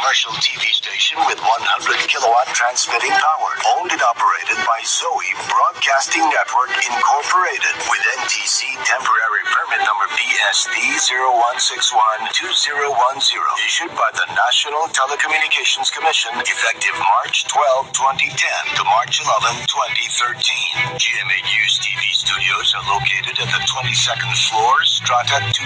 commercial TV station with 100 kilowatt transmitting power. Owned and operated by Zoe Broadcasting Network Incorporated with NTC temporary permit number BSD 01612010. Issued by the National Telecommunications Commission effective March 12, 2010 to March 11, 2013. GMA News TV studios are located at the 22nd floor, Strata 2000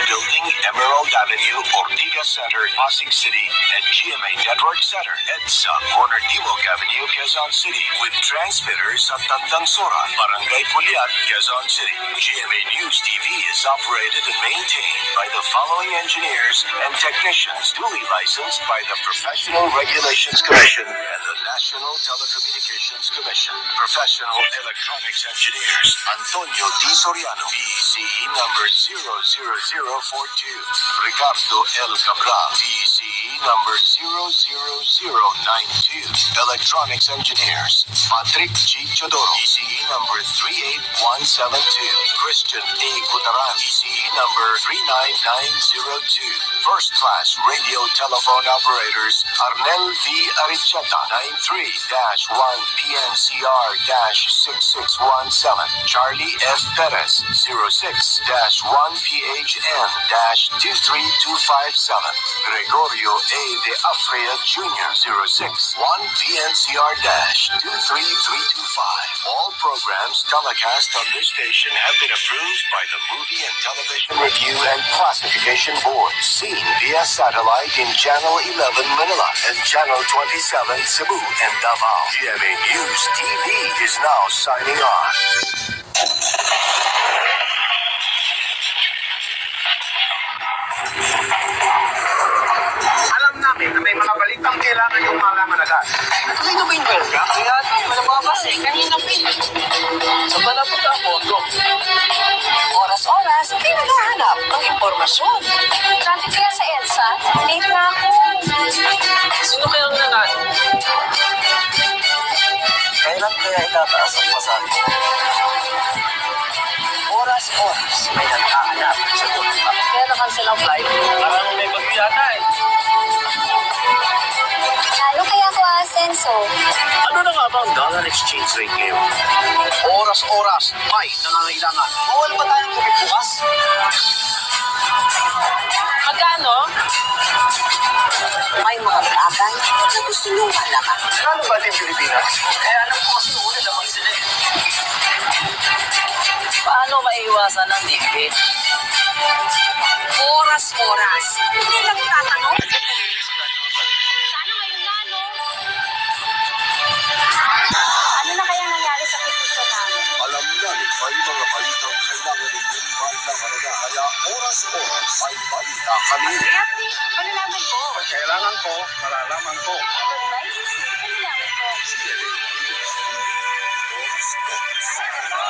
Building, Emerald Avenue, Ortigas Center, Pasig City, and GMA Network Center, EDSA, Corner Timog Avenue, Quezon City, with transmitters at Tandang Sora, Barangay Puliat, Quezon City. GMA News TV is operated and maintained by the following engineers and technicians duly licensed by the Professional Regulations Commission and the National Telecommunications Commission. Professional Electronics Engineers Antonio D. Soriano, VCE number 00042. Ricardo L. Cabral, VCE number 00092. Electronics Engineers Patrick G. Chodoro, VCE number 38172. Christian A. Cutaran, VCE number 39902. First Class Radio Telephone Operators Arnel V. Aricheta, 93-1 PNCR-6617. Charlie F. Perez, 06-1PHN-23257. Gregorio A. De Afrea Jr., 06-1 PNCR-23325. All programs telecast on this station have been approved by the Movie and Television Review and Classification Board. Seen via satellite in Channel 11 Manila and Channel 27 Cebu and Davao. GMA News TV is now signing on. Alam namin na may mga balitang kailangan yung malaman agad. Tuloy na ba yung welga? Kaya wala mga bus eh. Kanina pa yun. Saan ba napunta ang Pondo? Oras-oras, hindi naghahanap ng impormasyon. Traffic kaya sa EDSA? Late na ako. Sino kayang nanalo? Kailan kaya itataas ang pasahe? Oras-oras, may naghahanap sa tulong. Kaya nakansel ang flight? Parang may bagyo yata eh. Lalo kaya ako asenso. Ano na nga ba ang dollar exchange rate ngayon? Oras-oras, may nangangailangan. Wala ba tayong tubig bukas? Magkano? May mga bagay na gusto nyo malaman. Ano ba din Pilipinas? Alam ko kasi una lamang sila eh. Paano maiwasan ang digit? Oras-oras. Hindi lang tatanong. Sana ngayon na, no? Ano na kaya nangyari sa petisyon namin? Alam namin may mga balitang kailangan ninyong malaman kaya oras-oras ay balita kami. I-update. Malalaman ko. Kailangan ko, malalaman ko. Advice? Malalaman ko. GMA News TV.